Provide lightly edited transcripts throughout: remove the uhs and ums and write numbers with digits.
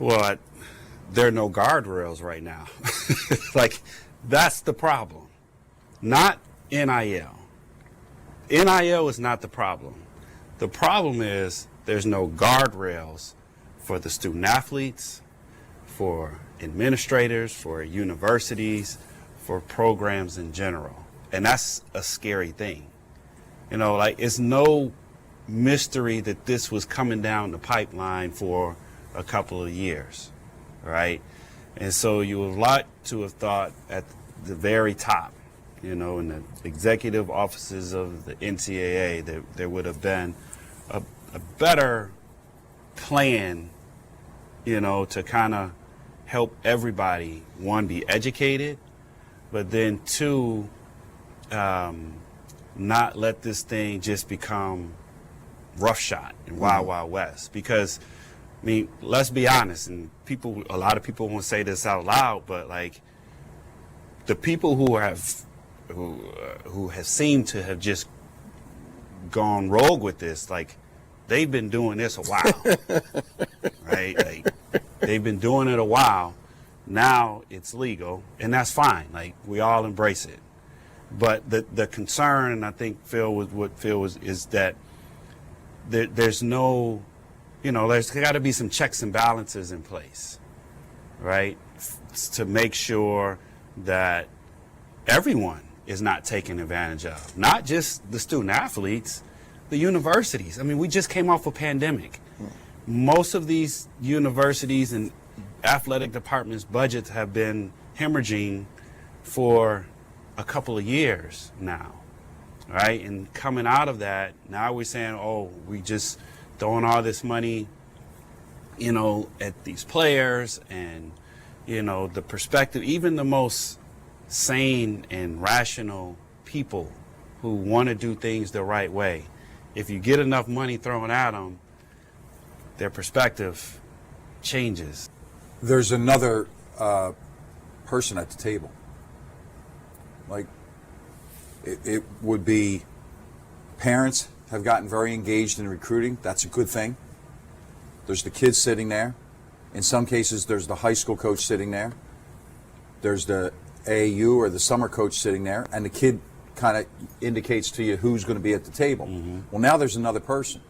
Well, there are no guardrails right now. Like, that's the problem. Not NIL. NIL is not the problem. The problem is there's no guardrails for the student athletes, for administrators, for universities, for programs in general. And that's a scary thing. You know, like, it's no mystery that this was coming down the pipeline for a couple of years, right? And so you would like to have thought at the very top, you know, in the executive offices of the NCAA, there would have been a better plan, you know, to kind of help everybody, one, be educated, but then two, not let this thing just become roughshod and wild, wild west. Because, I mean, let's be honest, and a lot of people won't say this out loud, but like, the people who have seemed to have just gone rogue with this, like, they've been doing this a while, right? Like, they've been doing it a while. Now it's legal, and that's fine. Like, we all embrace it. But the concern, and I think Phil was, is that there's no, you know, there's got to be some checks and balances in place, right? To make sure that everyone is not taken advantage of, not just the student athletes, the universities. I mean, we just came off a pandemic. Most of these universities and athletic departments' budgets have been hemorrhaging for a couple of years now, right? And coming out of that, now we're saying, oh, we just throwing all this money, you know, at these players. And, you know, the perspective, even the most sane and rational people who want to do things the right way, if you get enough money thrown at them, their perspective changes. There's another person at the table. Like, it would be, parents have gotten very engaged in recruiting. That's a good thing. There's the kids sitting there. In some cases, there's the high school coach sitting there. There's the AAU or the summer coach sitting there, and the kid kind of indicates to you who's going to be at the table. Well, now there's another person.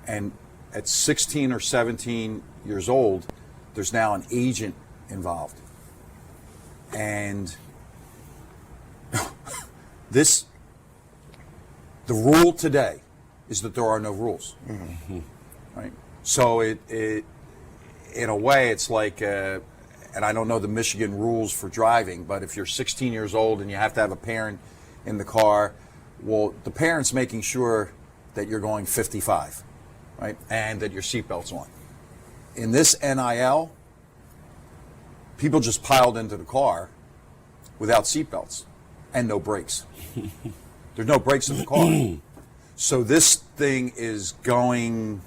And at 16 or 17 years old, there's now an agent involved. And the rule today is that there are no rules, right? So it in a way, it's like, and I don't know the Michigan rules for driving, but if you're 16 years old and you have to have a parent in the car, well, the parent's making sure that you're going 55, right? And that your seatbelt's on. In this NIL, people just piled into the car without seatbelts and no brakes. There's no brakes in the car. So this thing is going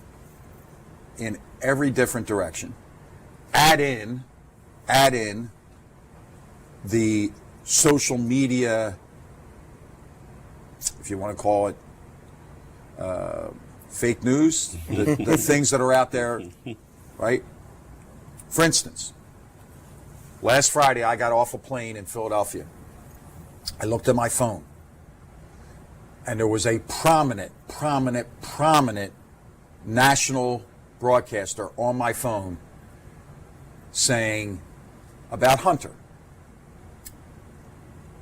in every different direction. Add in the social media, if you want to call it fake news, the things that are out there, right? For instance, last Friday I got off a plane in Philadelphia. I looked at my phone, and there was a prominent national broadcaster on my phone saying about Hunter.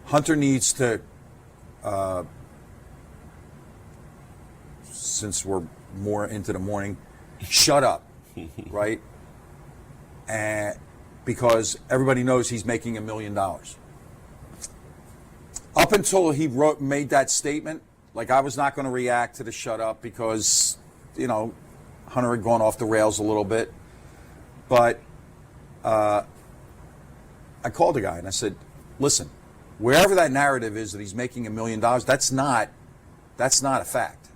Hunter needs to, since we're more into the morning, shut up, right? And because everybody knows he's making $1 million. Up until he made that statement, like, I was not going to react to the shut up because, you know, Hunter had gone off the rails a little bit. But I called the guy and I said, listen, wherever that narrative is that he's making $1 million, that's not a fact.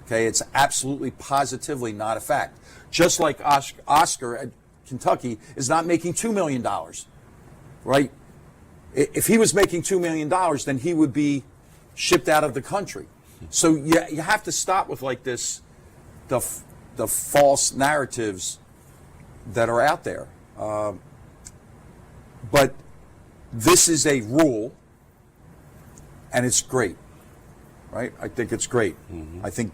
Okay, it's absolutely positively not a fact. Just like Oscar at Kentucky is not making $2 million, right? If he was making $2 million, then he would be shipped out of the country. So you have to stop with like this, the false narratives that are out there. But this is a rule, and it's great, right? I think it's great. I think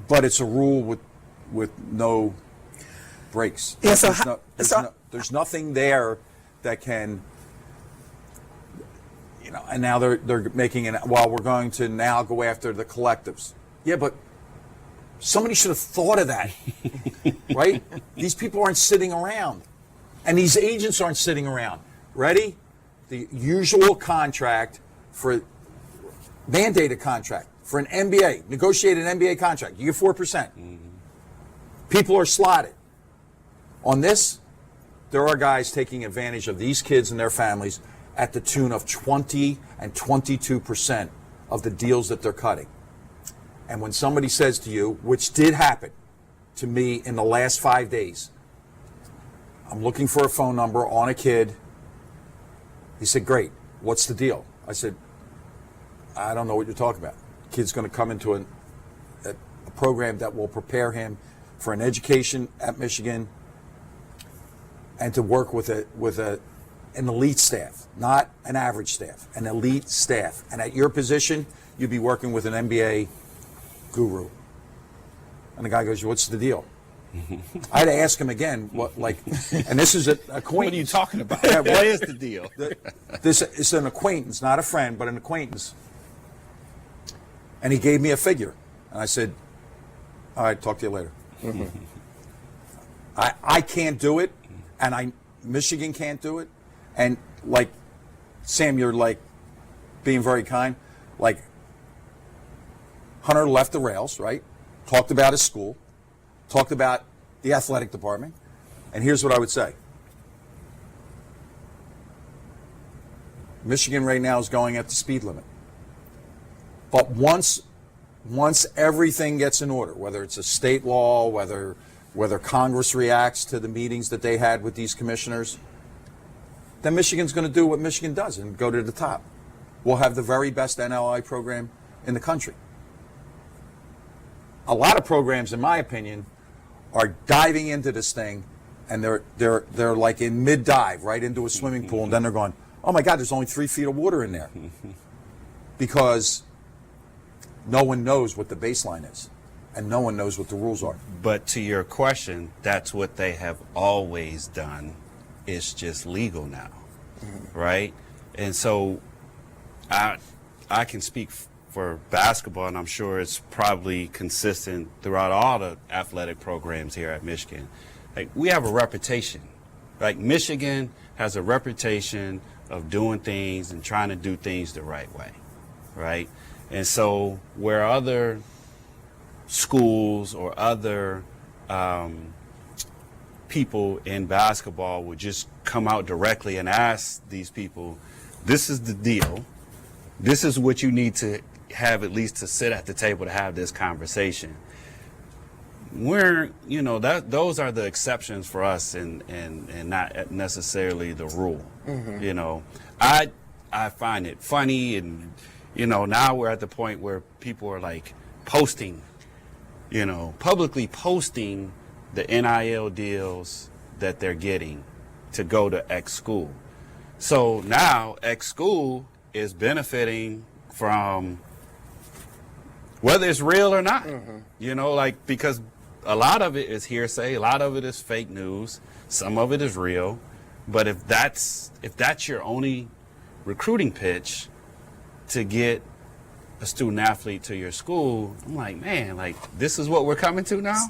but it's a rule with no breaks. Yeah, so there's nothing there that can, and now they're making it, well, we're going to now go after the collectives. Yeah, but somebody should have thought of that, right? These people aren't sitting around, and these agents aren't sitting around. Ready? The usual contract for mandated contract for an MBA, negotiated MBA contract. You get 4%. People are slotted. On this, there are guys taking advantage of these kids and their families at the tune of 20 and 22% of the deals that they're cutting. And when somebody says to you, which did happen to me in the last 5 days, I'm looking for a phone number on a kid. He said, great, what's the deal? I said, I don't know what you're talking about. Kid's going to come into a program that will prepare him for an education at Michigan and to work with an elite staff, not an average staff, an elite staff. And at your position, you'd be working with an MBA guru. And the guy goes, what's the deal? I had to ask him again, and this is an acquaintance. What are you talking about? Yeah, what is the deal? This is an acquaintance, not a friend, but an acquaintance. And he gave me a figure. And I said, all right, talk to you later. I can't do it, and Michigan can't do it. And Sam, you're being very kind. Hunter left the rails, right? Talked about his school, talked about the athletic department, and here's what I would say. Michigan right now is going at the speed limit. But once everything gets in order, whether it's a state law, whether Congress reacts to the meetings that they had with these commissioners, then Michigan's going to do what Michigan does and go to the top. We'll have the very best NLI program in the country. A lot of programs, in my opinion, are diving into this thing, and they're like in mid-dive, right into a swimming pool, and then they're going, oh my God, there's only 3 feet of water in there. Because no one knows what the baseline is, and no one knows what the rules are. But to your question, that's what they have always done. It's just legal now, right? And so I can speak for basketball, and I'm sure it's probably consistent throughout all the athletic programs here at Michigan. We have a reputation. Michigan has a reputation of doing things and trying to do things the right way, right? And so where other schools or other people in basketball would just come out directly and ask these people, this is the deal. This is what you need to have, at least to sit at the table to have this conversation. Those are the exceptions for us and not necessarily the rule. I find it funny, and now we're at the point where people are posting, publicly posting the NIL deals that they're getting to go to X school. So now X school is benefiting from whether it's real or not, because a lot of it is hearsay, a lot of it is fake news, some of it is real. But if that's your only recruiting pitch to get a student athlete to your school, I'm like, man, this is what we're coming to now?